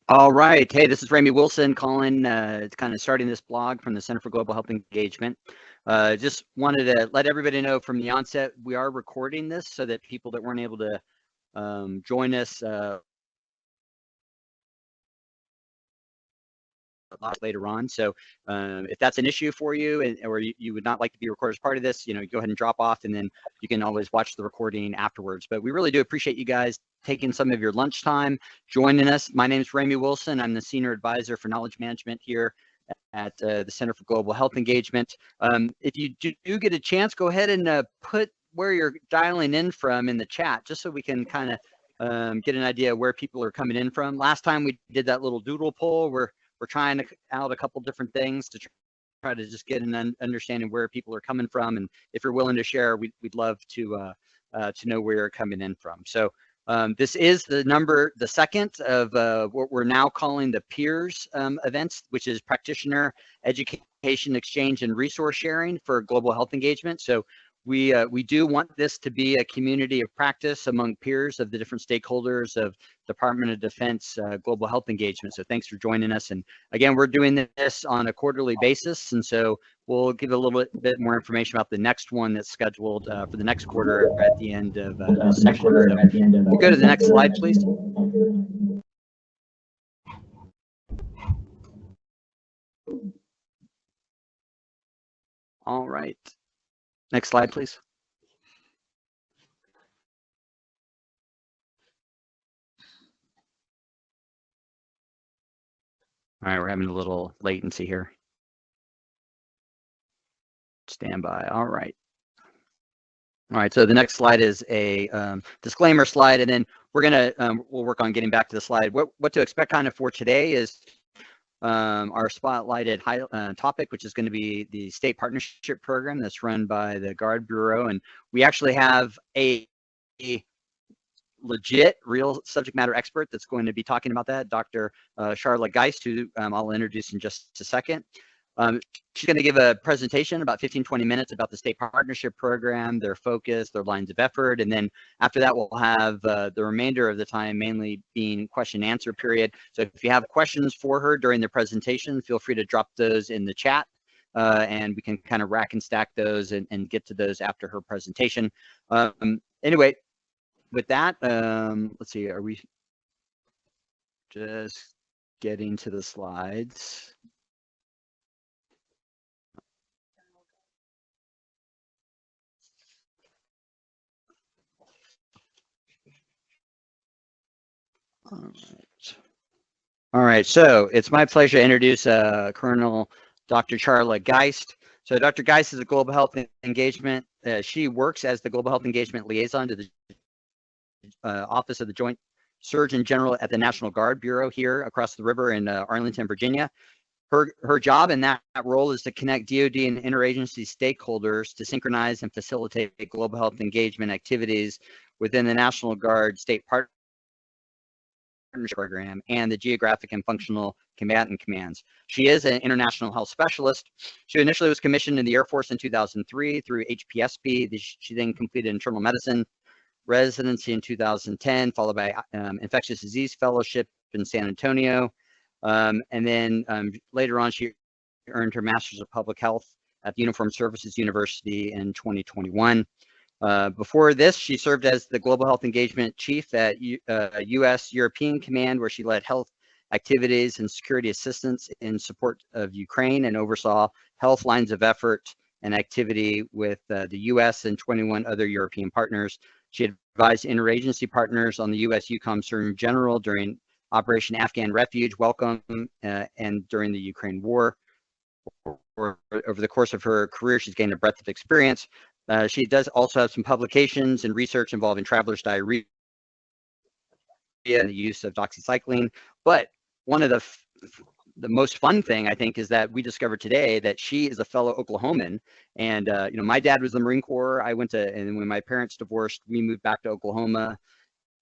All right. Hey, this is Ramey Wilson calling, kind of starting this blog from the Center for Global Health Engagement. Just wanted to let everybody know from the onset, we are recording this so that people that weren't able to join us later on. So if that's an issue for you, or you would not like to be recorded as part of this, go ahead and drop off, and then you can always watch the recording afterwards. But we really do appreciate you guys taking some of your lunchtime, joining us. My name is Ramey Wilson. I'm the Senior Advisor for Knowledge Management here at the Center for Global Health Engagement. If you do get a chance, go ahead and put where you're dialing in from in the chat, just so we can kind of get an idea where people are coming in from. Last time we did that little doodle poll where we're trying out a couple different things to try to just get an understanding where people are coming from, and if you're willing to share, we'd love to know where you're coming in from. So this is the second of what we're now calling the peers events, which is practitioner education exchange and resource sharing for global health engagement. So we do want this to be a community of practice among peers of the different stakeholders of Department of Defense global health engagement. So thanks for joining us. And again, we're doing this on a quarterly basis. And so we'll give a little bit more information about the next one that's scheduled for the next quarter at the end of this session. So we'll go to the next slide, please. All right. Next slide, please. All right, we're having a little latency here. Stand by. All right. All right, so the next slide is a disclaimer slide, and then we're gonna we'll work on getting back to the slide. What to expect kind of for today is our spotlighted topic, which is going to be the state partnership program that's run by the Guard Bureau, and we actually have a legit, real subject matter expert that's going to be talking about that, Dr. Charla Geist, who I'll introduce in just a second. She's going to give a presentation about 15-20 minutes about the state partnership program, their focus, their lines of effort, and then after that we'll have the remainder of the time mainly being question and answer period. So if you have questions for her during the presentation, feel free to drop those in the chat, and we can kind of rack and stack those and get to those after her presentation. Anyway, with that, let's see, are we just getting to the slides? All right, so it's my pleasure to introduce Colonel Dr. Charla Geist. So Dr. Geist is a global health engagement. She works as the global health engagement liaison to the Office of the Joint Surgeon General at the National Guard Bureau here across the river in Arlington, Virginia. Her job in that role is to connect DoD and interagency stakeholders to synchronize and facilitate global health engagement activities within the National Guard State Partnership Program and the Geographic and Functional Combatant Commands. She is an international health specialist. She initially was commissioned in the Air Force in 2003 through HPSP. She then completed internal medicine residency in 2010, followed by infectious disease fellowship in San Antonio. And then later on, she earned her Master's of Public Health at the Uniformed Services University in 2021. Before this, she served as the Global Health Engagement Chief at U.S. European Command, where she led health activities and security assistance in support of Ukraine and oversaw health lines of effort and activity with the U.S. and 21 other European partners. She advised interagency partners on the U.S. EUCOM Surgeon General during Operation Afghan Refuge Welcome and during the Ukraine War. Over the course of her career, she's gained a breadth of experience. She does also have some publications and research involving traveler's diarrhea and the use of doxycycline. But one of the most fun thing, I think, is that we discovered today that she is a fellow Oklahoman. And, my dad was in the Marine Corps. And when my parents divorced, we moved back to Oklahoma.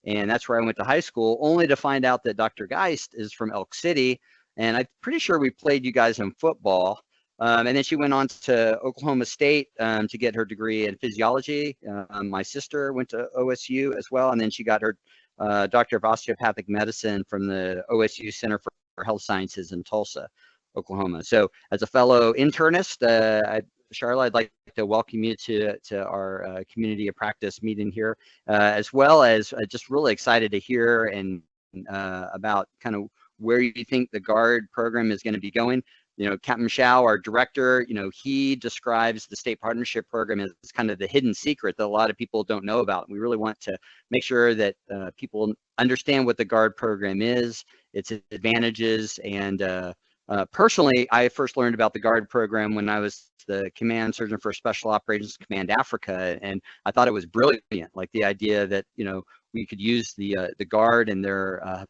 And that's where I went to high school, only to find out that Dr. Geist is from Elk City. And I'm pretty sure we played you guys in football. And then she went on to Oklahoma State to get her degree in physiology. My sister went to OSU as well, and then she got her Doctor of Osteopathic Medicine from the OSU Center for Health Sciences in Tulsa, Oklahoma. So as a fellow internist, Charla, I'd like to welcome you to our community of practice meeting here, as well as just really excited to hear and about kind of where you think the GUARD program is going to be going. You know, Captain Shao, our director, you know, he describes the state partnership program as kind of the hidden secret that a lot of people don't know about. We really want to make sure that people understand what the GUARD program is, its advantages, and personally, I first learned about the GUARD program when I was the command surgeon for Special Operations Command Africa, and I thought it was brilliant. Like the idea that, you know, we could use the GUARD and their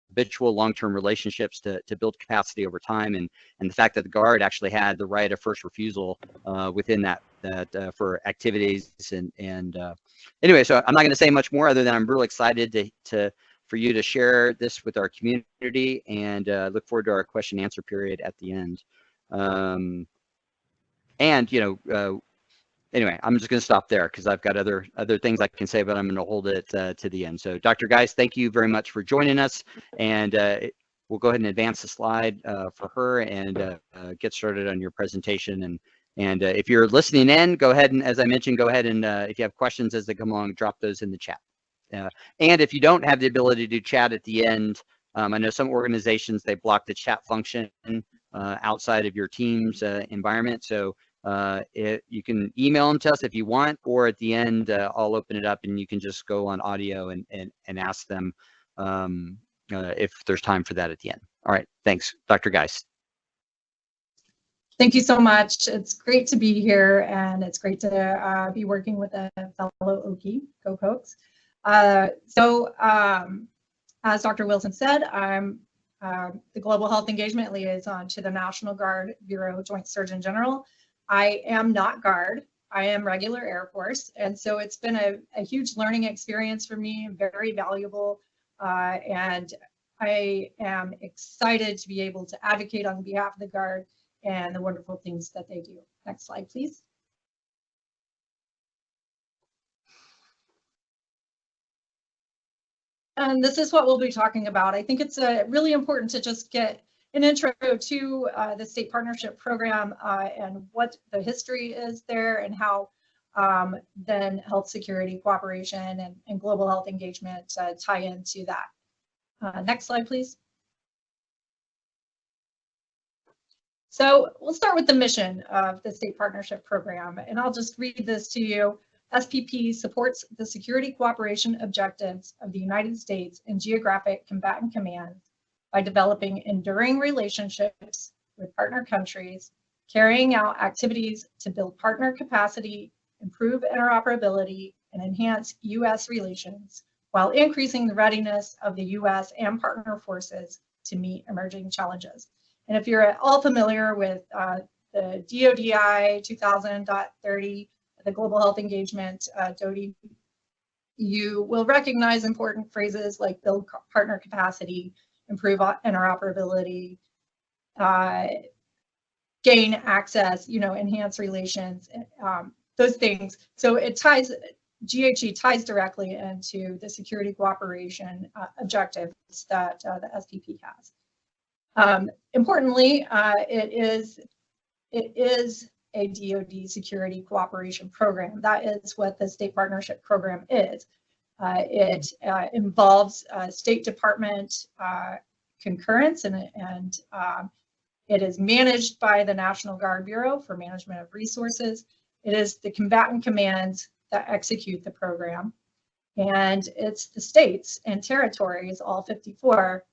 habitual long-term relationships to build capacity over time, and the fact that the GUARD actually had the right of first refusal within that for activities, and anyway, so I'm not going to say much more other than I'm really excited for you to share this with our community, and look forward to our question and answer period at the end. And you know, anyway, I'm just going to stop there because I've got other things I can say, but I'm going to hold it to the end. So Dr. Geist, thank you very much for joining us, and we'll go ahead and advance the slide for her and get started on your presentation. And if you're listening in, go ahead and, as I mentioned, go ahead and if you have questions as they come along, drop those in the chat. And if you don't have the ability to chat at the end, I know some organizations, they block the chat function outside of your team's environment. So you can email them to us if you want, or at the end, I'll open it up and you can just go on audio and ask them if there's time for that at the end. All right, thanks. Dr. Geist. Thank you so much. It's great to be here, and it's great to be working with a fellow Okie. Go Pokes. So as Dr. Wilson said, I'm the Global Health Engagement Liaison to the National Guard Bureau Joint Surgeon General. I am not Guard, I am regular Air Force. And so it's been a huge learning experience for me, very valuable. And I am excited to be able to advocate on behalf of the Guard and the wonderful things that they do. Next slide, please. And this is what we'll be talking about. I think it's really important to just get an intro to the state partnership program and what the history is there, and how then health security cooperation and global health engagement tie into that. Next slide, please. So we'll start with the mission of the state partnership program, and I'll just read this to you. SPP supports the security cooperation objectives of the United States and geographic combatant commands by developing enduring relationships with partner countries, carrying out activities to build partner capacity, improve interoperability, and enhance U.S. relations, while increasing the readiness of the U.S. and partner forces to meet emerging challenges. And if you're at all familiar with the DODI 2000.30, the Global Health Engagement, DODI, you will recognize important phrases like build partner capacity, improve interoperability, gain access, enhance relations, those things. So it ties, GHE ties directly into the security cooperation objectives that the SPP has. Importantly, it is a DoD security cooperation program. That is what the state partnership program is. It involves State Department concurrence, and it is managed by the National Guard Bureau for management of resources. It is the combatant commands that execute the program, and it's the states and territories, all 54,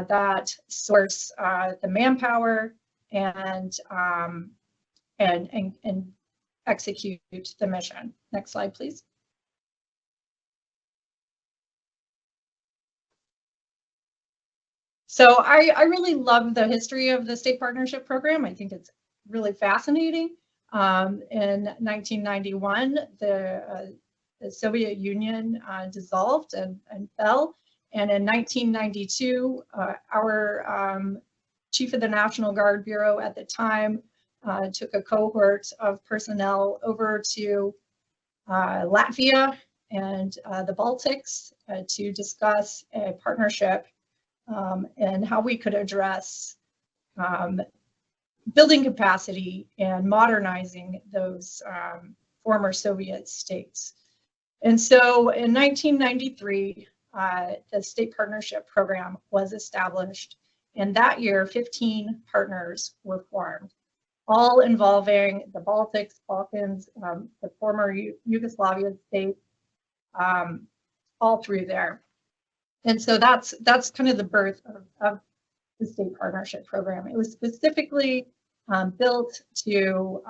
that source the manpower and execute the mission. Next slide, please. So I really love the history of the state partnership program. I think it's really fascinating. In 1991, the Soviet Union dissolved and fell. And in 1992, our chief of the National Guard Bureau at the time took a cohort of personnel over to Latvia and the Baltics to discuss a partnership and how we could address building capacity and modernizing those former Soviet states. And so in 1993, the State Partnership Program was established, and that year 15 partners were formed, all involving the Baltics, Balkans, the former Yugoslavia states, all through there. And so that's kind of the birth of the State Partnership Program. It was specifically built to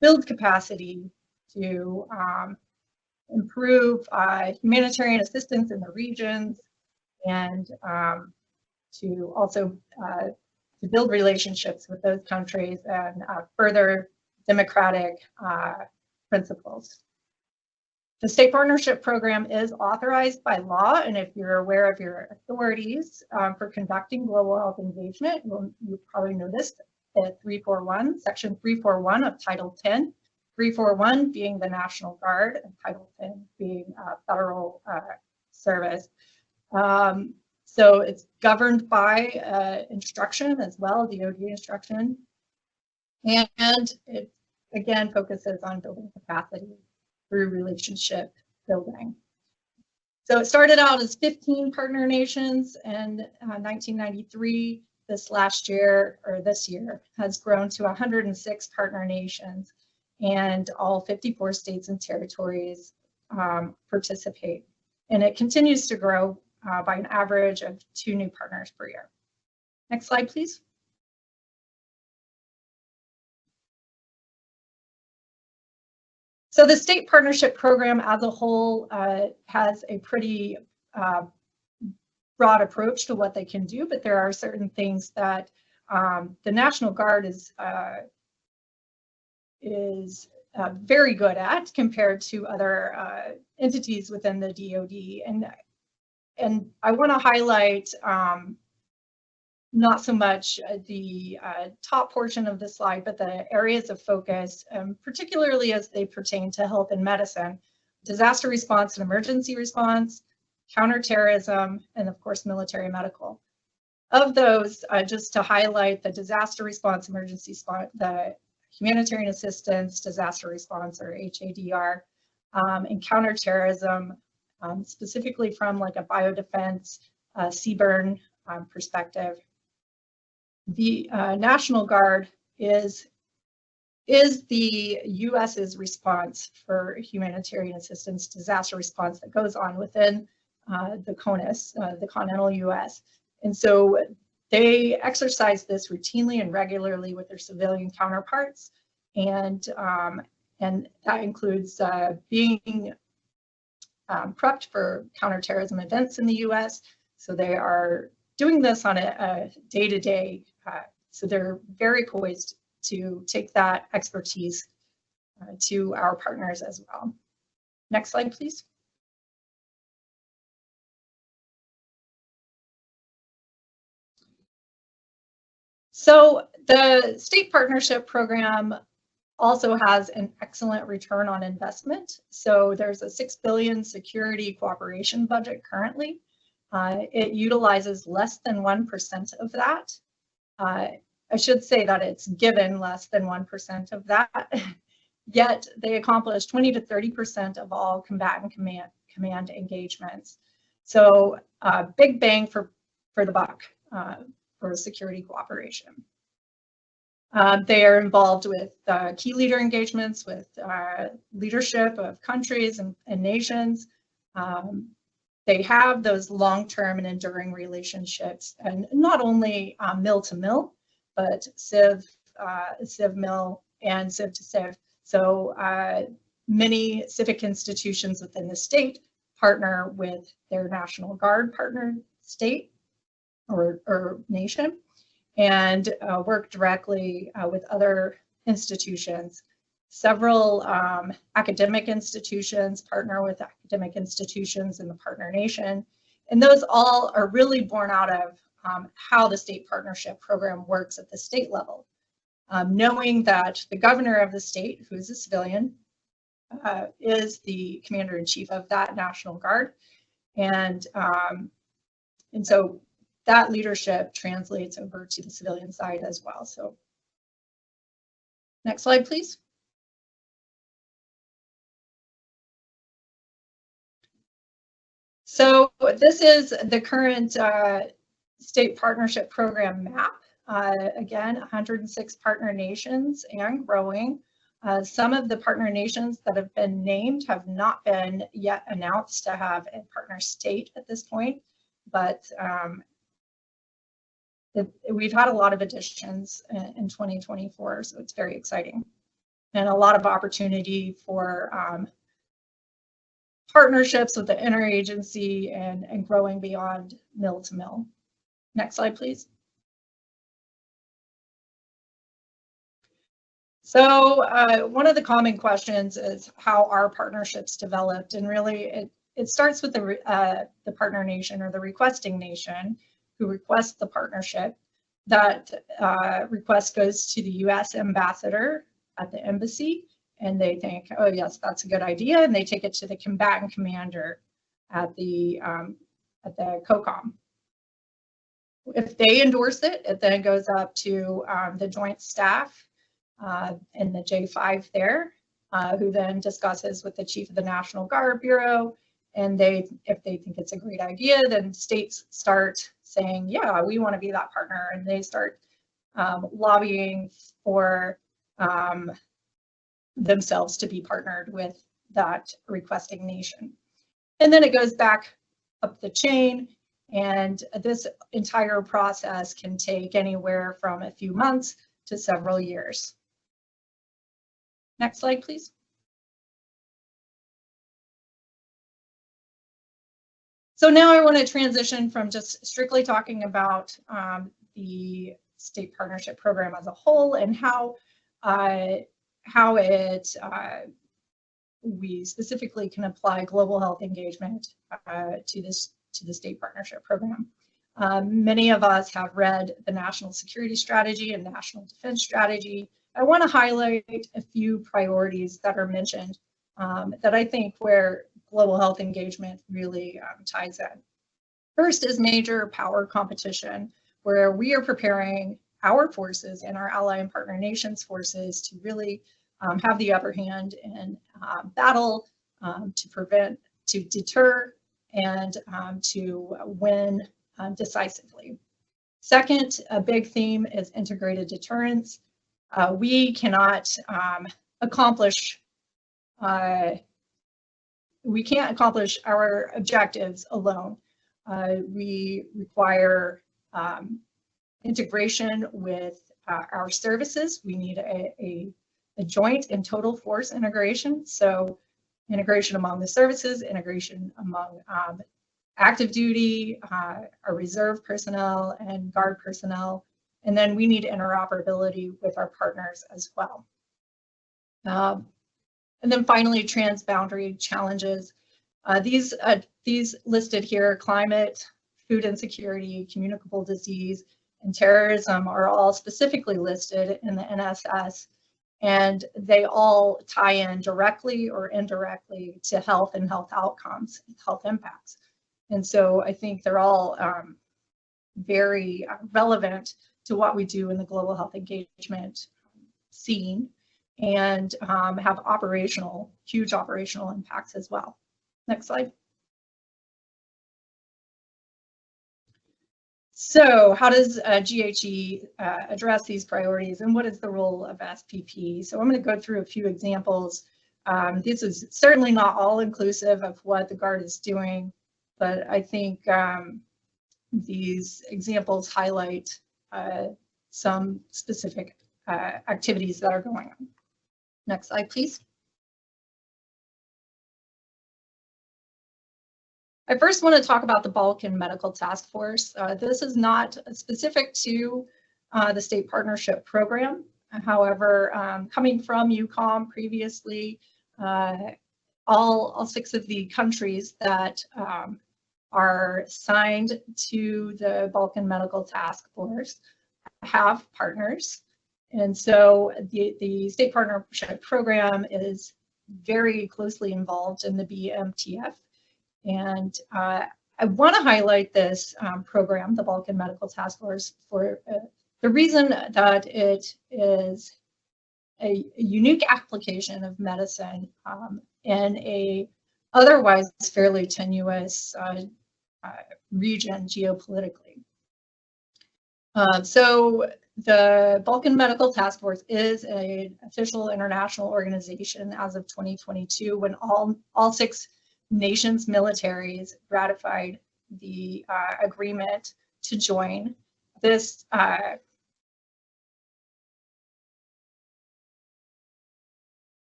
build capacity, to improve humanitarian assistance in the regions, and to also to build relationships with those countries and further democratic principles. The State Partnership Program is authorized by law, and if you're aware of your authorities for conducting global health engagement, you probably noticed at 341, Section 341 of Title 10, 341 being the National Guard and Title 10 being federal service. So it's governed by instruction as well, DoD instruction, and it again focuses on building capacity through relationship building. So it started out as 15 partner nations in 1993. This year has grown to 106 partner nations, and all 54 states and territories participate. And it continues to grow by an average of 2 new partners per year. Next slide, please. So the State Partnership Program as a whole has a pretty broad approach to what they can do, but there are certain things that the National Guard is very good at compared to other entities within the DoD. And I want to highlight not so much the top portion of the slide, but the areas of focus, particularly as they pertain to health and medicine, disaster response and emergency response, counterterrorism, and of course, military medical. Of those, just to highlight the disaster response, emergency response, the humanitarian assistance, disaster response, or HADR, and counterterrorism, specifically from like a biodefense, CBRN perspective. The National Guard is the US's response for humanitarian assistance, disaster response that goes on within the CONUS, the continental US. And so they exercise this routinely and regularly with their civilian counterparts. And that includes being prepped for counterterrorism events in the US. So they are doing this on a day-to-day, so they're very poised to take that expertise to our partners as well. Next slide, please. So the State Partnership Program also has an excellent return on investment. So there's a $6 billion security cooperation budget currently. It utilizes less than 1% of that. I should say that it's given less than 1% of that, yet they accomplish 20 to 30% of all combatant command engagements. So big bang for the buck for security cooperation. They are involved with key leader engagements with leadership of countries and nations. They have those long-term and enduring relationships, and not only mill to mill, but civ mill and civ to civ. So many civic institutions within the state partner with their National Guard partner state or nation, and work directly with other institutions. Several academic institutions partner with academic institutions in the partner nation, and those all are really born out of how the State Partnership Program works at the state level. Knowing that the governor of the state, who is a civilian, is the commander-in-chief of that National Guard. And so that leadership translates over to the civilian side as well. So next slide, please. So this is the current state partnership program map. Again, 106 partner nations and growing. Some of the partner nations that have been named have not been yet announced to have a partner state at this point, but we've had a lot of additions in 2024, so it's very exciting. And a lot of opportunity for partnerships with the interagency and growing beyond mill to mill. Next slide, please. So one of the common questions is how are partnerships developed? And really it starts with the partner nation or the requesting nation who requests the partnership. That request goes to the US ambassador at the embassy, and they think, oh yes, that's a good idea, and they take it to the combatant commander at the COCOM. If they endorse it, it then goes up to the Joint Staff in the J5 there, who then discusses with the Chief of the National Guard Bureau, and if they think it's a great idea, then states start saying, yeah, we want to be that partner, and they start lobbying for themselves to be partnered with that requesting nation. And then it goes back up the chain, and this entire process can take anywhere from a few months to several years. Next slide, please. So now I want to transition from just strictly talking about the state partnership program as a whole and how we specifically can apply global health engagement to the state partnership program. Many of us have read the National Security Strategy and National Defense Strategy. I want to highlight a few priorities that are mentioned that I think where global health engagement really ties in. First is major power competition, where we are preparing our forces and our ally and partner nations forces to really have the upper hand in battle, to deter, and to win decisively. Second, a big theme is integrated deterrence. We cannot accomplish our objectives alone. We require integration with our services. We need a joint and total force integration. So integration among the services, integration among active duty, our reserve personnel and guard personnel. And then we need interoperability with our partners as well. And then finally, transboundary challenges. These listed here, climate, food insecurity, communicable disease, and terrorism are all specifically listed in the NSS, and they all tie in directly or indirectly to health and health outcomes, health impacts. And so I think they're all very relevant to what we do in the global health engagement scene, and have huge operational impacts as well. Next slide. So how does GHE address these priorities, and what is the role of SPP? So I'm going to go through a few examples. This is certainly not all inclusive of what the Guard is doing, but I think these examples highlight some specific activities that are going on. Next slide, please. I first want to talk about the Balkan Medical Task Force. This is not specific to the state partnership program. However, coming from UCOM previously, all 6 of the countries that are signed to the Balkan Medical Task Force have partners. And so the state partnership program is very closely involved in the BMTF. And I want to highlight this program, the Balkan Medical Task Force, for the reason that it is a unique application of medicine in a otherwise fairly tenuous region geopolitically. So the Balkan Medical Task Force is an official international organization as of 2022, when all 6 nations' militaries ratified the agreement to join. This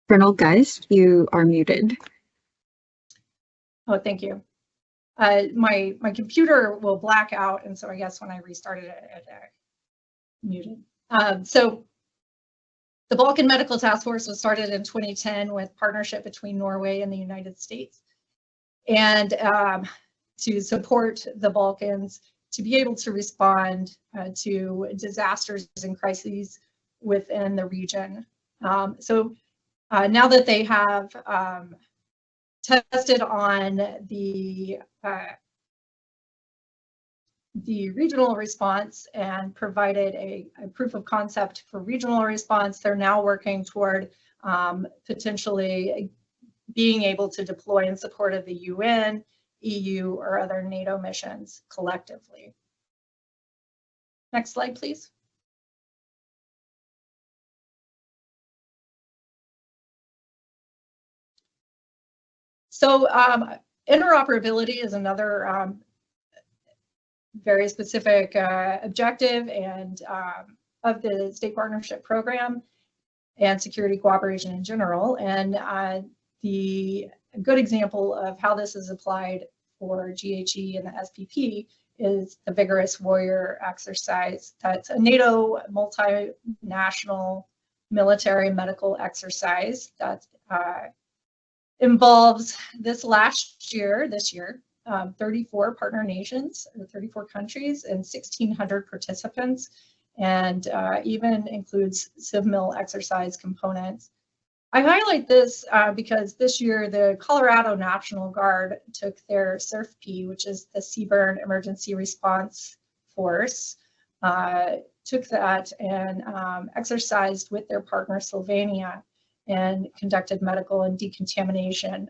Colonel Geist, you are muted. Oh, thank you. My computer will black out, and so I guess when I restarted it muted. So the Balkan Medical Task Force was started in 2010 with partnership between Norway and the United States, and to support the Balkans to be able to respond to disasters and crises within the region. So now that they have tested on the regional response and provided a proof of concept for regional response, they're now working toward potentially being able to deploy in support of the UN, EU, or other NATO missions collectively. Next slide, please. So interoperability is another very specific objective and of the state partnership program and security cooperation in general. And the good example of how this is applied for GHE and the SPP is the Vigorous Warrior exercise. That's a NATO multinational military medical exercise that involves this year, 34 partner nations, or 34 countries, and 1,600 participants, and even includes civil exercise components. I highlight this because this year the Colorado National Guard took their SPP, which is the Seaburn Emergency Response Force, took that and exercised with their partner Slovenia and conducted medical and decontamination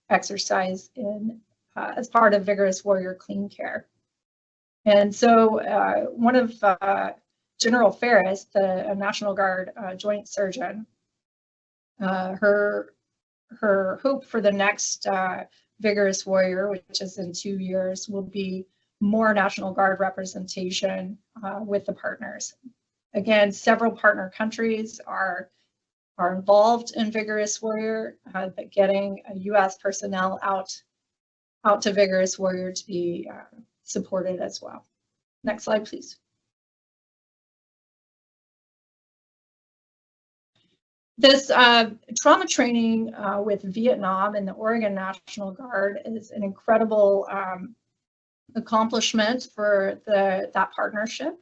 exercise as part of Vigorous Warrior Clean Care. And so one of General Ferris, the National Guard Joint Surgeon, her hope for the next Vigorous Warrior, which is in 2 years, will be more National Guard representation with the partners. Again, several partner countries are involved in Vigorous Warrior, but getting US personnel out to Vigorous Warrior to be supported as well. Next slide, please. This trauma training with Vietnam and the Oregon National Guard is an incredible accomplishment for that partnership.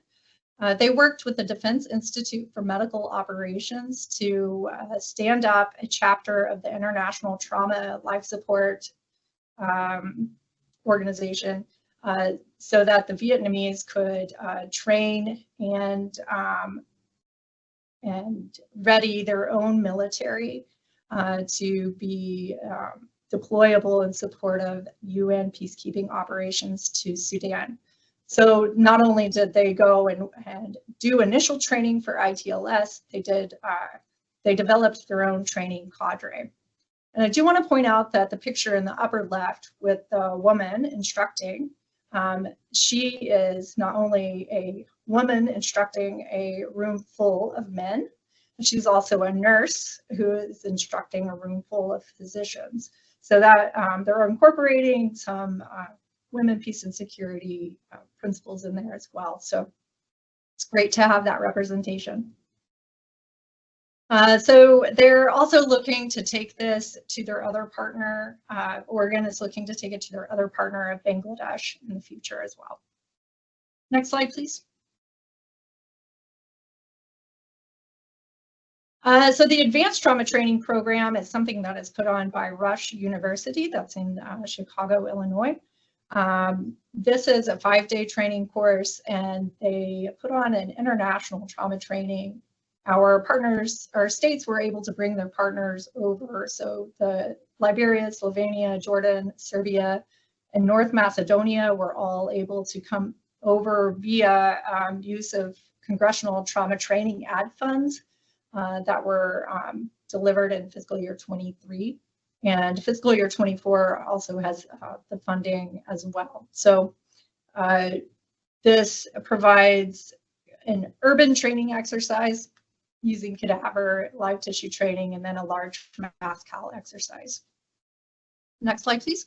They worked with the Defense Institute for Medical Operations to stand up a chapter of the International Trauma Life Support Organization so that the Vietnamese could train and ready their own military to be deployable in support of UN peacekeeping operations to Sudan. So not only did they go and do initial training for ITLS, they developed their own training cadre. And I do want to point out that the picture in the upper left with the woman instructing, she is not only a woman instructing a room full of men, but she's also a nurse who is instructing a room full of physicians. So that they're incorporating some women, peace, and security principles in there as well. So it's great to have that representation. So they're also looking to take this to their other partner. Oregon is looking to take it to their other partner of Bangladesh in the future as well. Next slide, please. So the Advanced Trauma Training Program is something that is put on by Rush University, that's in Chicago, Illinois. This is a 5-day training course, and they put on an international trauma training. Our partners, our states were able to bring their partners over. So the Liberia, Slovenia, Jordan, Serbia, and North Macedonia were all able to come over via use of congressional trauma training ad funds that were delivered in fiscal year 23. And fiscal year 24 also has the funding as well. So this provides an urban training exercise using cadaver, live tissue training, and then a large mass cal exercise. Next slide, please.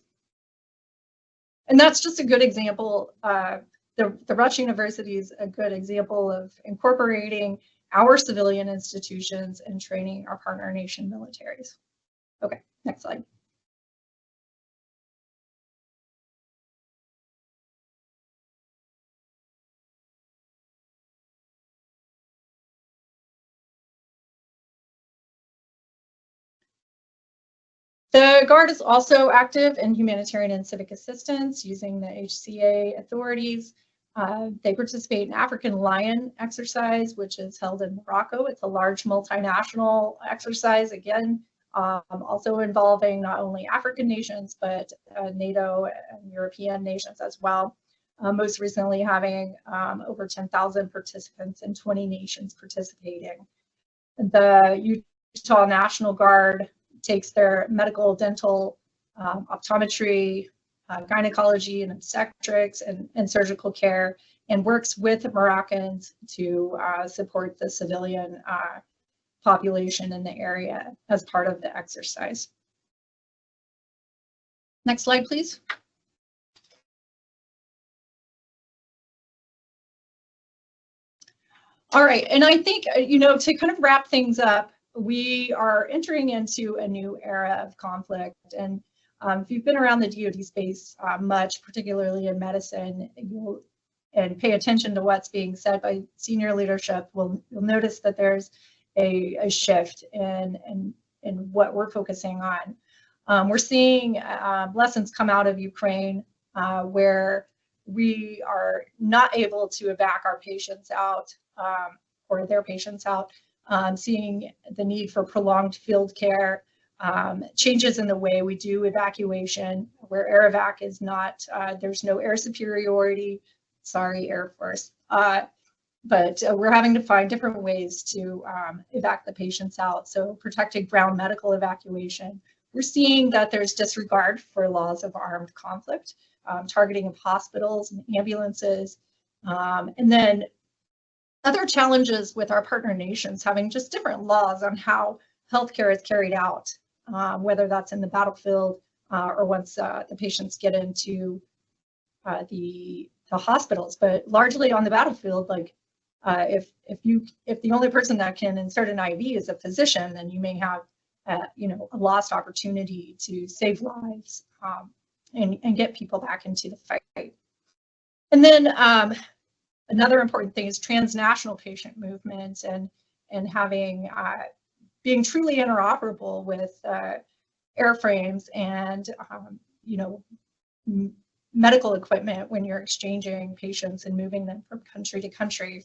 And that's just a good example. The Rush University is a good example of incorporating our civilian institutions and training our partner nation militaries. Okay, next slide. The Guard is also active in humanitarian and civic assistance using the HCA authorities. They participate in African Lion exercise, which is held in Morocco. It's a large multinational exercise, again, also involving not only African nations, but NATO and European nations as well. Most recently having over 10,000 participants and 20 nations participating. The Utah National Guard takes their medical, dental, optometry, gynecology and obstetrics and surgical care, and works with Moroccans to support the civilian population in the area as part of the exercise. Next slide, please. All right, and I think, you know, to kind of wrap things up, we are entering into a new era of conflict. And if you've been around the DoD space much, particularly in medicine, and pay attention to what's being said by senior leadership, you'll notice that there's a shift in what we're focusing on. We're seeing lessons come out of Ukraine where we are not able to evac our patients out or their patients out. Seeing the need for prolonged field care, changes in the way we do evacuation, where air evac is not, there's no air superiority, sorry, Air Force, but we're having to find different ways to evac the patients out. So protected ground medical evacuation. We're seeing that there's disregard for laws of armed conflict, targeting of hospitals and ambulances, and then other challenges with our partner nations having just different laws on how healthcare is carried out, whether that's in the battlefield or once the patients get into the hospitals. But largely on the battlefield, like if the only person that can insert an IV is a physician, then you may have you know, a lost opportunity to save lives and get people back into the fight. And then another important thing is transnational patient movement and having being truly interoperable with airframes and you know, medical equipment when you're exchanging patients and moving them from country to country.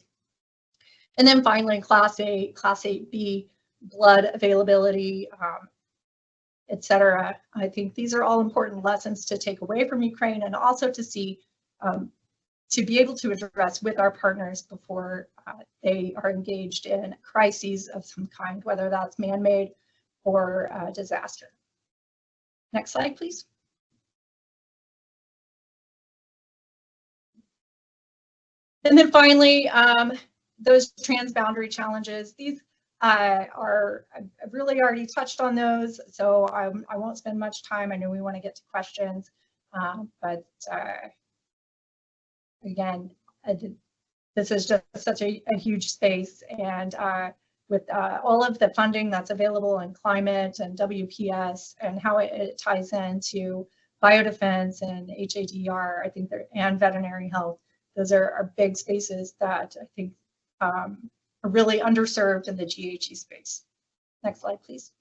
And then finally, Class A, Class 8B, blood availability, et cetera. I think these are all important lessons to take away from Ukraine, and also to see to be able to address with our partners before they are engaged in crises of some kind, whether that's man-made or disaster. Next slide, please. And then finally, those transboundary challenges. These I've really already touched on those, so I won't spend much time. I know we want to get to questions, but again, this is just such a huge space, and with all of the funding that's available in climate and WPS and how it ties into biodefense and HADR, I think, and veterinary health, those are big spaces that I think are really underserved in the GHE space. Next slide, please.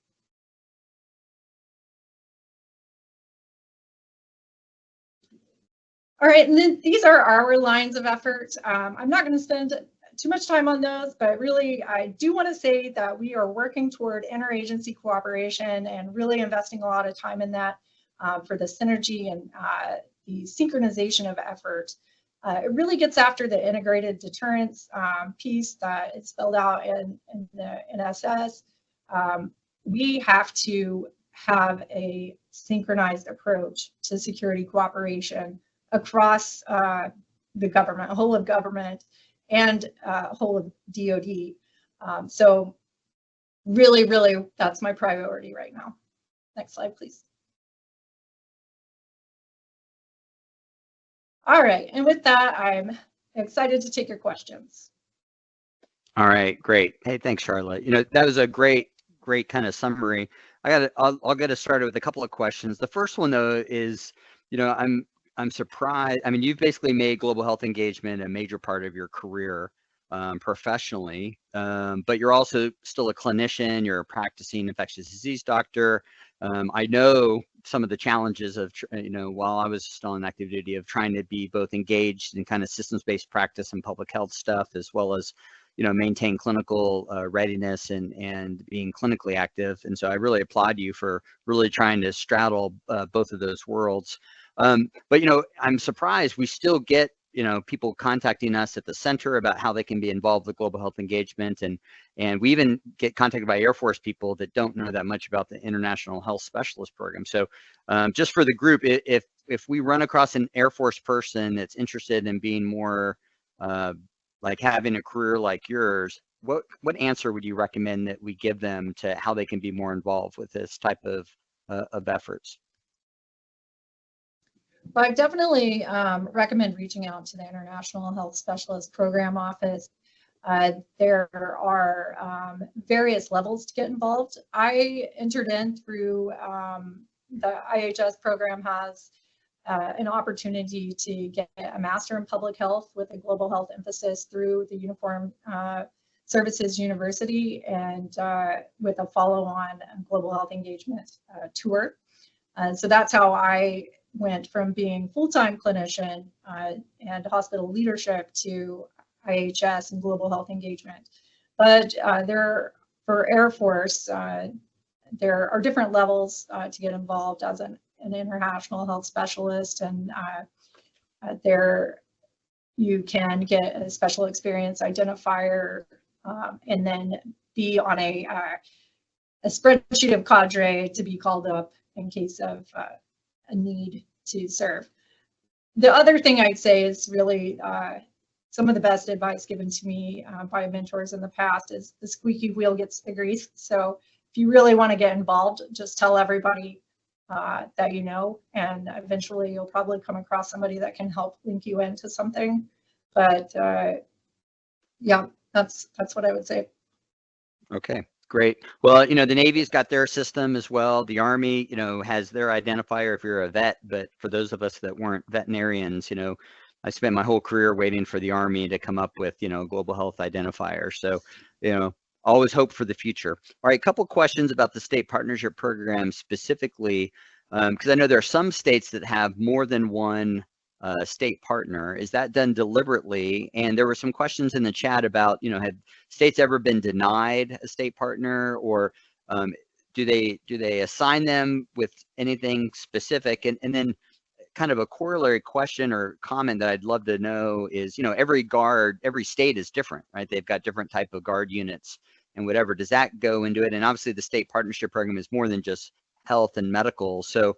All right, and then these are our lines of effort. I'm not going to spend too much time on those, but really I do want to say that we are working toward interagency cooperation and really investing a lot of time in that for the synergy and the synchronization of effort. It really gets after the integrated deterrence piece that is spelled out in the NSS. We have to have a synchronized approach to security cooperation across the government, whole of government, and whole of DoD. So really, that's my priority right now. Next slide, please. All right, and with that, I'm excited to take your questions. All right, great. Hey, thanks, Charla. You know, that was a great kind of summary. I'll get us started with a couple of questions. The first one though is, you know, I'm surprised. I mean, you've basically made global health engagement a major part of your career professionally, but you're also still a clinician. You're a practicing infectious disease doctor. I know some of the challenges of, you know, while I was still in active duty, of trying to be both engaged in kind of systems-based practice and public health stuff, as well as, you know, maintain clinical readiness and being clinically active. And so I really applaud you for really trying to straddle both of those worlds. But, you know, I'm surprised we still get, you know, people contacting us at the center about how they can be involved with global health engagement. And we even get contacted by Air Force people that don't know that much about the International Health Specialist Program. So just for the group, if we run across an Air Force person that's interested in being more like having a career like yours, what answer would you recommend that we give them to how they can be more involved with this type of efforts? Well, I definitely recommend reaching out to the International Health Specialist Program Office. There are various levels to get involved. I entered in through the IHS program has an opportunity to get a Master in Public Health with a global health emphasis through the Uniform Services University, and with a follow-on global health engagement tour. So that's how I went from being full-time clinician and hospital leadership to IHS and global health engagement. But for Air Force, there are different levels to get involved as an international health specialist, and there you can get a special experience identifier and then be on a spreadsheet of cadre to be called up in case of a need to serve. The other thing I'd say is really some of the best advice given to me by mentors in the past is the squeaky wheel gets the grease. So if you really want to get involved, just tell everybody that you know, and eventually you'll probably come across somebody that can help link you into something. But yeah, that's what I would say. Okay. Great. Well, you know, the Navy's got their system as well. The Army, you know, has their identifier if you're a vet. But for those of us that weren't veterinarians, you know, I spent my whole career waiting for the Army to come up with, you know, global health identifier. So, you know, always hope for the future. All right, a couple questions about the state partnership program specifically, because I know there are some states that have more than one state partner. Is that done deliberately? And there were some questions in the chat about, you know, have states ever been denied a state partner, or do they assign them with anything specific? And then kind of a corollary question or comment that I'd love to know is, you know, every state is different, right? They've got different type of guard units and whatever. Does that go into it? And obviously the state partnership program is more than just health and medical. So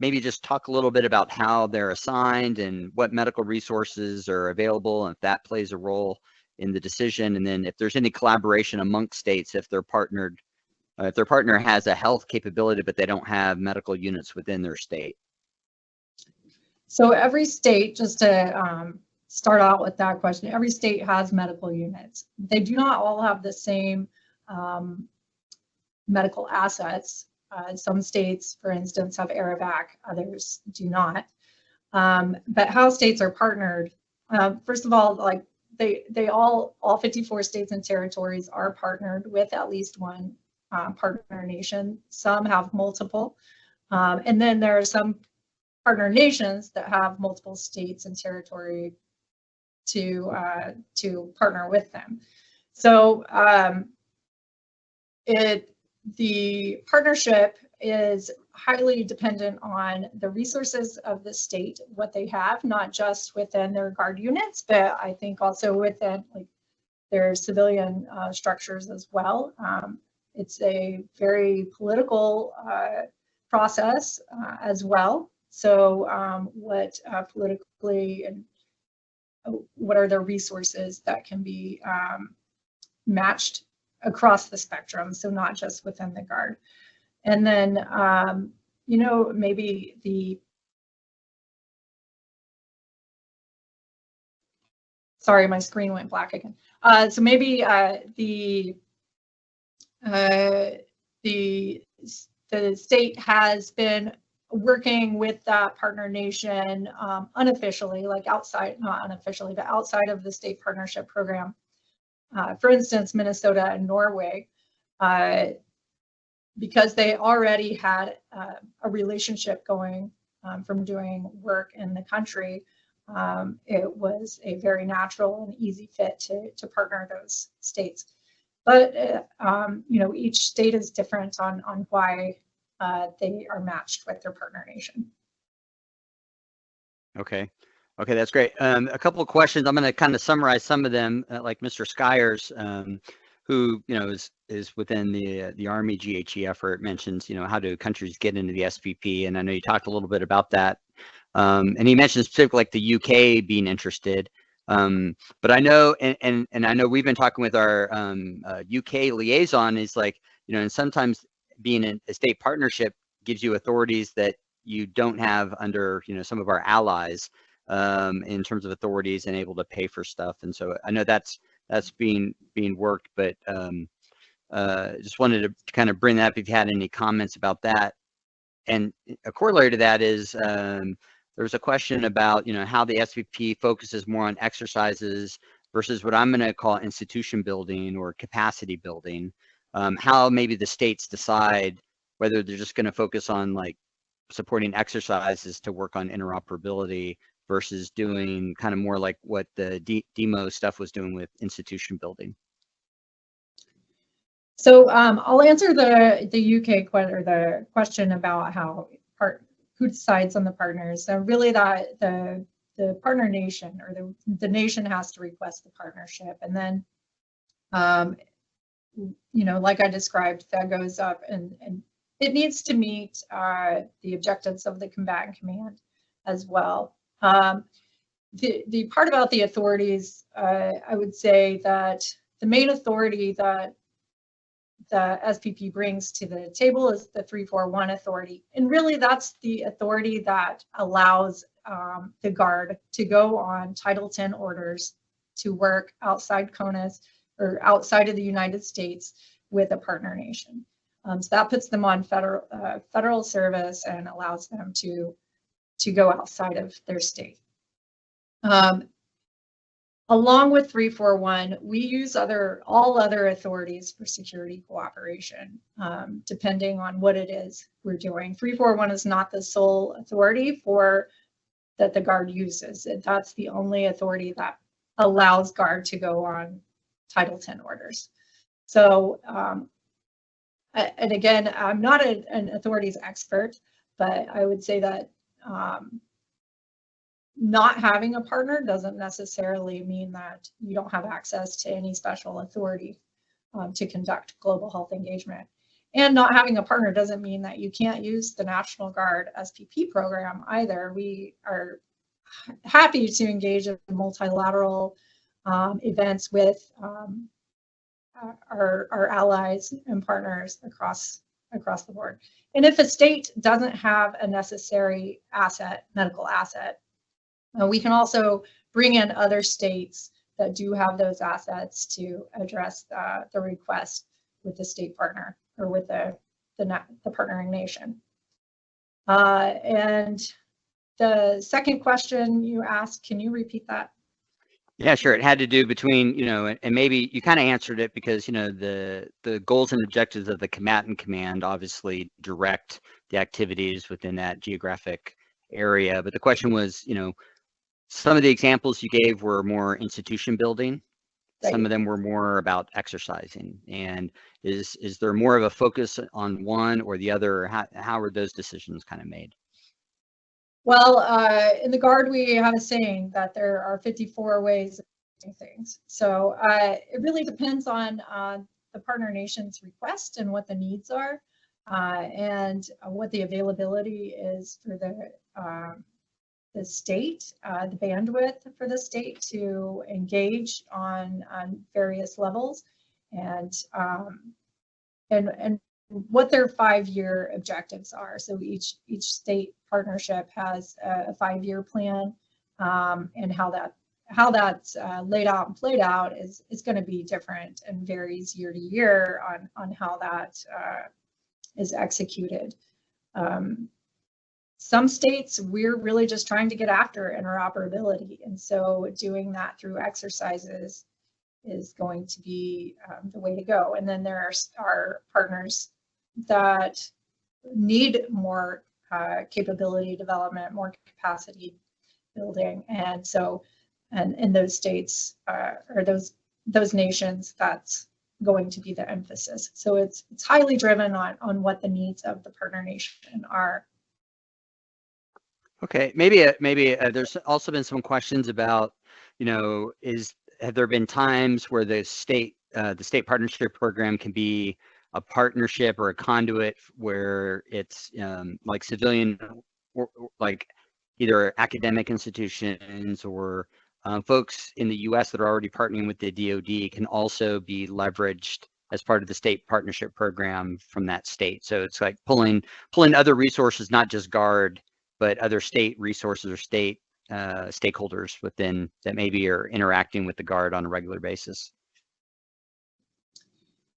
maybe just talk a little bit about how they're assigned and what medical resources are available, and if that plays a role in the decision. And then if there's any collaboration amongst states, if they're partnered, if their partner has a health capability, but they don't have medical units within their state. So every state, just to start out with that question, every state has medical units. They do not all have the same medical assets. Some states, for instance, have Aerovac, others do not. But how states are partnered, first of all, like they all 54 states and territories are partnered with at least one partner nation. Some have multiple, and then there are some partner nations that have multiple states and territory to partner with them. So the partnership is highly dependent on the resources of the state, what they have, not just within their guard units, but I think also within like their civilian structures as well. It's a very political process as well. So what politically and what are the resources that can be matched across the spectrum, so not just within the guard. And then, you know, maybe sorry, my screen went black again. So maybe the state has been working with that partner nation unofficially, like outside, not unofficially, but outside of the state partnership program. For instance, Minnesota and Norway, because they already had a relationship going from doing work in the country, it was a very natural and easy fit to partner those states. But you know, each state is different on why they are matched with their partner nation. Okay. Okay, that's great. A couple of questions. I'm going to kind of summarize some of them, like Mr. Skyers, who, you know, is within the Army GHE effort, mentions, you know, how do countries get into the SPP? And I know you talked a little bit about that. And he mentioned specifically like the UK being interested. But I know, and I know we've been talking with our UK liaison, is like, you know, and sometimes being in a state partnership gives you authorities that you don't have under, you know, some of our allies, in terms of authorities and able to pay for stuff. And so I know that's being worked, but just wanted to kind of bring that up if you had any comments about that. And a corollary to that is there was a question about, you know, how the SPP focuses more on exercises versus what I'm going to call institution building or capacity building. How maybe the states decide whether they're just going to focus on like supporting exercises to work on interoperability versus doing kind of more like what the demo stuff was doing with institution building. So I'll answer the UK the question about who decides on the partners. So really that the partner nation or the nation has to request the partnership, and then you know, like I described, that goes up and it needs to meet the objectives of the combatant command as well. The part about the authorities, I would say that the main authority that the SPP brings to the table is the 341 authority. And really that's the authority that allows the Guard to go on Title 10 orders to work outside CONUS or outside of the United States with a partner nation. So that puts them on federal service and allows them to go outside of their state. Along with 341, we use all other authorities for security cooperation, depending on what it is we're doing. 341 is not the sole authority that the Guard uses. That's the only authority that allows Guard to go on Title 10 orders. So, and again, I'm not an authorities expert, but I would say that not having a partner doesn't necessarily mean that you don't have access to any special authority to conduct global health engagement. And not having a partner doesn't mean that you can't use the National Guard SPP program either. We are happy to engage in multilateral events with our allies and partners across the board. And if a state doesn't have a necessary medical asset, we can also bring in other states that do have those assets to address the request with the state partner or with the partnering nation. And the second question you asked, can you repeat that? Yeah, sure. It had to do between, and maybe you kind of answered it because, the goals and objectives of the combatant command obviously direct the activities within that geographic area. But the question was, some of the examples you gave were more institution building. Some Right. of them were more about exercising. And is there more of a focus on one or the other? Or how are those decisions kind of made? Well, in the Guard, we have a saying that there are 54 ways of doing things. So it really depends on the partner nation's request and what the needs are, and what the availability is for the state, the bandwidth for the state to engage on various levels, and what their 5-year objectives are. So each state partnership has a 5-year plan, and how that's laid out and played out is going to be different and varies year to year on how that is executed. Some states, we're really just trying to get after interoperability, and so doing that through exercises is going to be the way to go. And then there are partners that need more capability development, more capacity building, and so, and in those states or those nations, that's going to be the emphasis. So it's highly driven on what the needs of the partner nation are. Okay, maybe there's also been some questions about, have there been times where the state partnership program can be a partnership or a conduit where it's like civilian, or like either academic institutions or folks in the U.S. that are already partnering with the DoD can also be leveraged as part of the state partnership program from that state. So it's like pulling other resources, not just Guard, but other state resources or state stakeholders within that maybe are interacting with the Guard on a regular basis.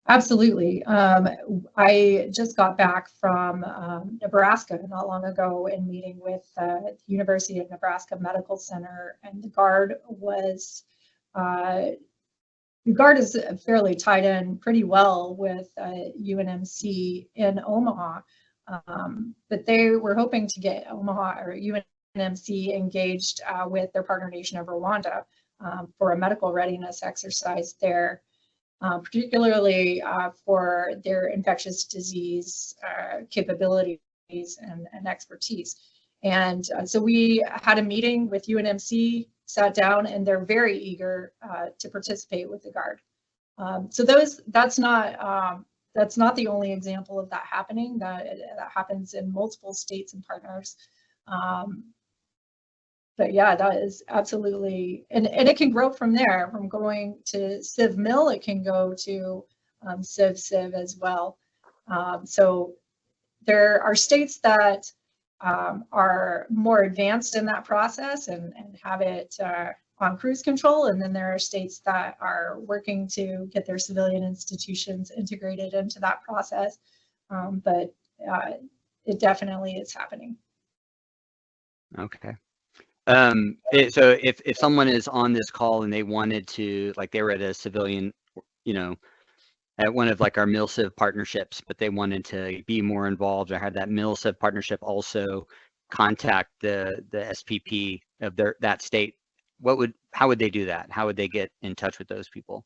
Absolutely. I just got back from Nebraska not long ago and meeting with the University of Nebraska Medical Center, and the Guard is fairly tied in pretty well with UNMC in Omaha. But they were hoping to get Omaha or UNMC engaged with their partner nation of Rwanda for a medical readiness exercise there, particularly for their infectious disease capabilities and expertise. And so we had a meeting with UNMC, sat down, and they're very eager to participate with the Guard. So that's not the only example of that happening. That happens in multiple states and partners. But yeah, that is absolutely, and it can grow from there. From going to Civ Mill, it can go to Civ as well. So there are states that are more advanced in that process and have it on cruise control, and then there are states that are working to get their civilian institutions integrated into that process. But it definitely is happening. Okay. So if someone is on this call and they wanted to, like they were at a civilian, at one of like our MilCiv partnerships, but they wanted to be more involved or have that MilCiv partnership also contact the SPP of that state, how would they do that? How would they get in touch with those people?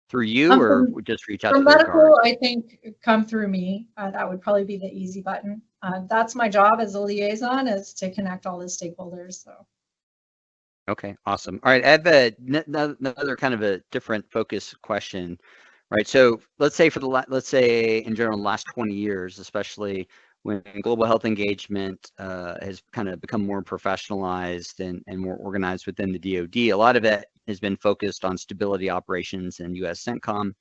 Through you or just reach out to their medical, Guard? I think come through me. That would probably be the easy button. That's my job as a liaison, is to connect all the stakeholders. So. Okay, awesome. All right, I have another kind of a different focus question, right? So let's say let's say in general, the last 20 years, especially when global health engagement has kind of become more professionalized and more organized within the DoD, a lot of it has been focused on stability operations and U.S. CENTCOM,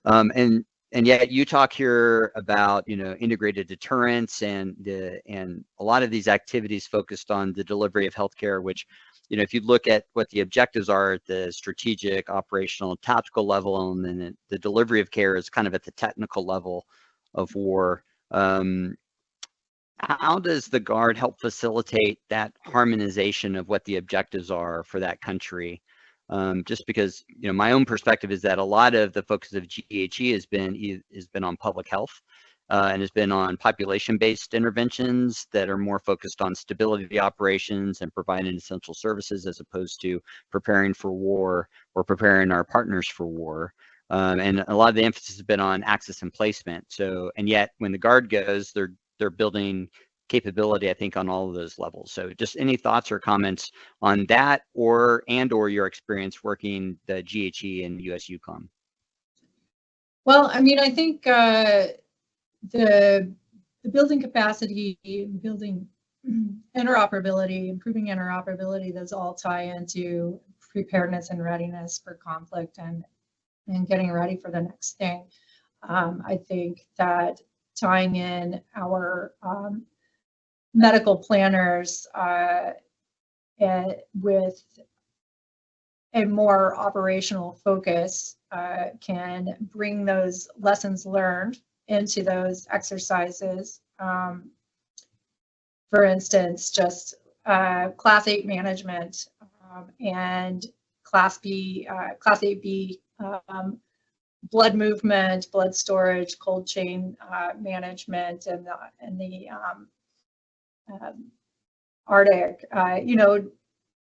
and yet you talk here about integrated deterrence and a lot of these activities focused on the delivery of healthcare, which if you look at what the objectives are at the strategic, operational, tactical level, and then the delivery of care is kind of at the technical level of war. How does the Guard help facilitate that harmonization of what the objectives are for that country? just because, my own perspective is that a lot of the focus of GHE has been on public health, and has been on population-based interventions that are more focused on stability of the operations and providing essential services, as opposed to preparing for war or preparing our partners for war. And a lot of the emphasis has been on access and placement. So, and yet when the Guard goes, they're building capability, I think, on all of those levels. So just any thoughts or comments on that, or your experience working the GHE and USU'S? Well, I mean, I think the building capacity, building interoperability, improving interoperability, those all tie into preparedness and readiness for conflict and getting ready for the next thing. I think that tying in our medical planners with a more operational focus can bring those lessons learned into those exercises. For instance, just Class 8 management and Class 8B blood movement, blood storage, cold chain management, and the Arctic.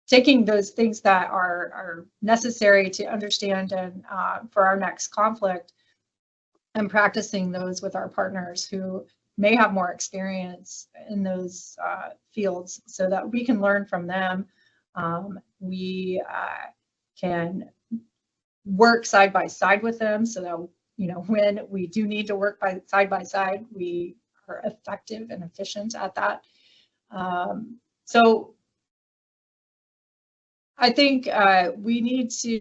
Taking those things that are necessary to understand and for our next conflict, and practicing those with our partners who may have more experience in those fields, so that we can learn from them. We can work side by side with them, so that when we do need to work side by side, we are effective and efficient at that. So I think we need to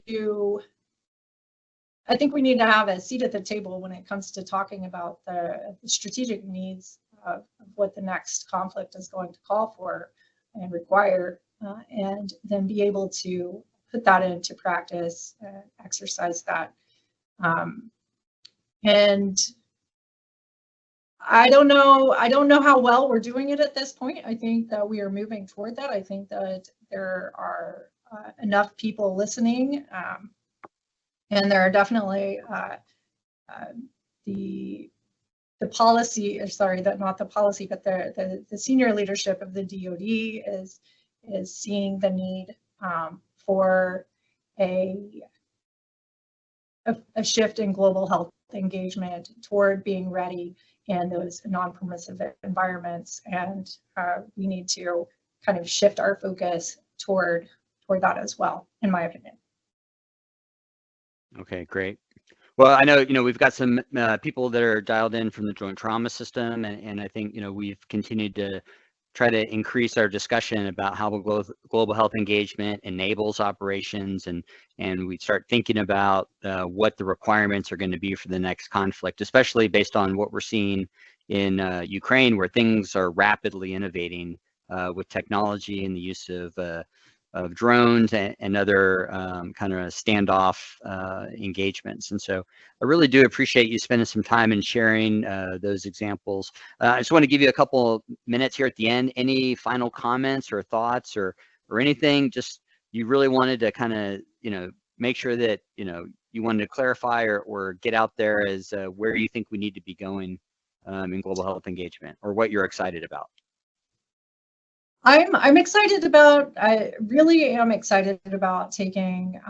have a seat at the table when it comes to talking about the strategic needs of what the next conflict is going to call for and require, and then be able to put that into practice, exercise that. And I don't know how well we're doing it at this point. I think that we are moving toward that. I think that there are enough people listening, and there are definitely the policy, not the policy, but the senior leadership of the DoD is seeing the need for a shift in global health engagement toward being ready in those non-permissive environments, and we need to kind of shift our focus toward that as well, in my opinion. Okay, great. Well, I know, we've got some people that are dialed in from the Joint Trauma System, and I think, we've continued to try to increase our discussion about how global health engagement enables operations, and we start thinking about what the requirements are going to be for the next conflict, especially based on what we're seeing in Ukraine, where things are rapidly innovating with technology and the use of drones and other kind of standoff engagements. And so I really do appreciate you spending some time and sharing those examples. I just want to give you a couple minutes here at the end. Any final comments or thoughts or anything just you really wanted to kind of, make sure that, you wanted to clarify or get out there as where you think we need to be going in global health engagement, or what you're excited about? I'm excited about, I really am excited about taking,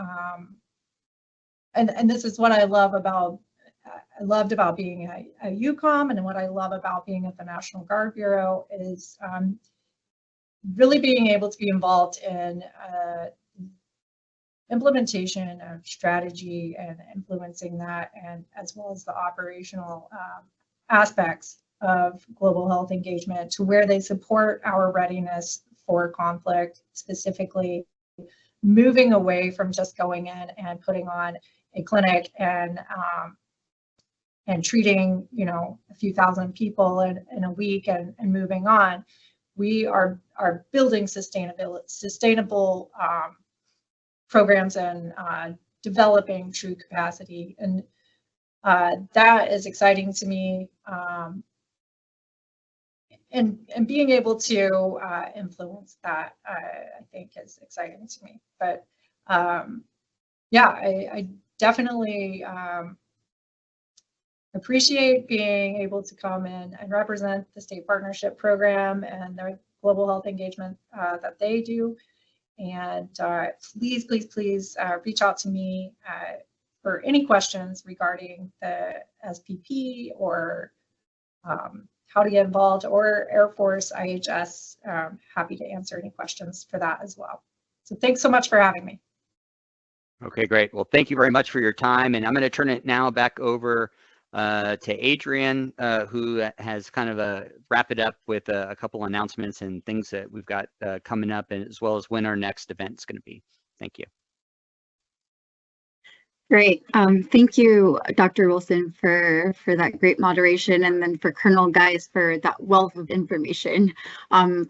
and this is what I loved about being a UCOM, and what I love about being at the National Guard Bureau is really being able to be involved in implementation of strategy and influencing that, and as well as the operational aspects of global health engagement, to where they support our readiness for conflict, specifically moving away from just going in and putting on a clinic and treating, a few thousand people in a week and moving on. We are building sustainable programs and developing true capacity, and that is exciting to me. And being able to influence that, I think, is exciting to me. But yeah, I definitely appreciate being able to come in and represent the state partnership program and their global health engagement that they do. And please, please, please reach out to me for any questions regarding the SPP or how to get involved, or Air Force IHS. Happy to answer any questions for that as well. So thanks so much for having me. Okay, great. Well, thank you very much for your time. And I'm going to turn it now back over to Adrian, who has kind of wrap it up with a couple announcements and things that we've got coming up, and as well as when our next event is going to be. Thank you. Great. Thank you, Dr. Wilson, for that great moderation, and then for Colonel Geist for that wealth of information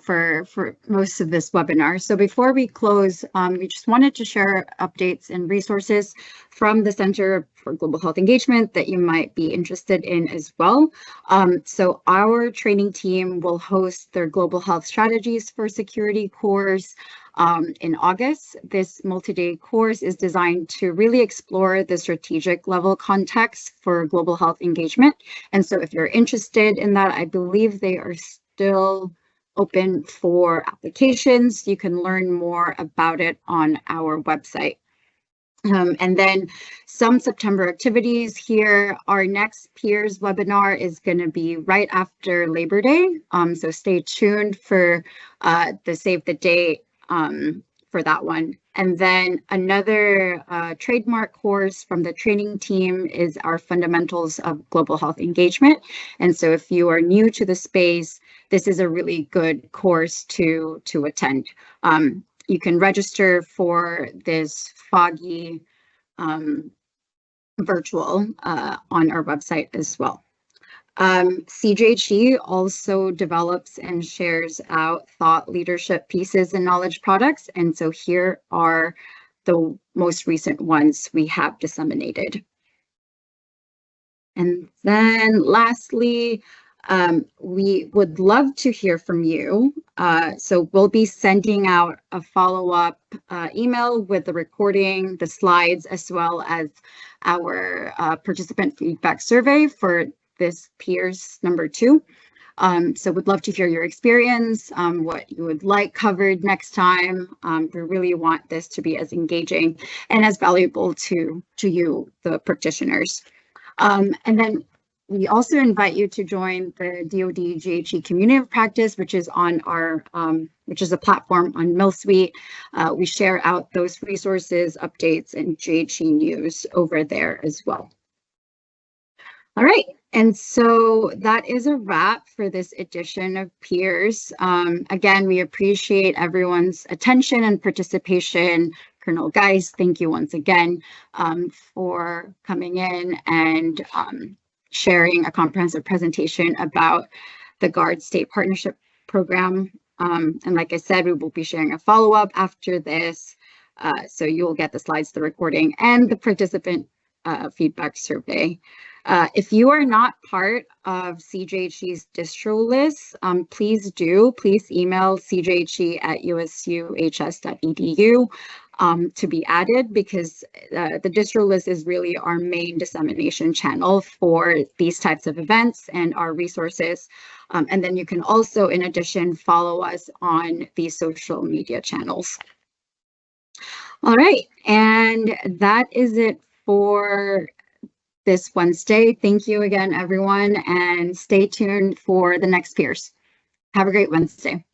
for most of this webinar. So before we close, we just wanted to share updates and resources from the Center for Global Health Engagement that you might be interested in as well. So our training team will host their Global Health Strategies for Security course in August. This multi-day course is designed to really explore the strategic level context for global health engagement. And so if you're interested in that, I believe they are still open for applications. You can learn more about it on our website. And then some September activities here. Our next peers webinar is going to be right after Labor Day. So stay tuned for the save the date for that one. And then another trademark course from the training team is our Fundamentals of Global Health Engagement. And so if you are new to the space, this is a really good course to attend. You can register for this foggy virtual on our website as well. CGHE also develops and shares out thought leadership pieces and knowledge products. And so here are the most recent ones we have disseminated. And then lastly, we would love to hear from you. So we'll be sending out a follow-up email with the recording, the slides, as well as our participant feedback survey for this peers number 2. So we'd love to hear your experience, what you would like covered next time. We really want this to be as engaging and as valuable to you, the practitioners. And then we also invite you to join the DoD GHE Community of Practice, which is on our, which is a platform on MillSuite. We share out those resources, updates, and GHE news over there as well. All right, and so that is a wrap for this edition of Peers. Again, we appreciate everyone's attention and participation. Colonel Geist, thank you once again for coming in and sharing a comprehensive presentation about the GUARD State Partnership Program. And like I said, we will be sharing a follow-up after this. So you will get the slides, the recording, and the participant feedback survey. If you are not part of CGHE's distro list, please email cghe@usuhs.edu to be added, because the distro list is really our main dissemination channel for these types of events and our resources. And then you can also, in addition, follow us on these social media channels. All right, and that is it for this Wednesday. Thank you again, everyone, and stay tuned for the next Peers. Have a great Wednesday.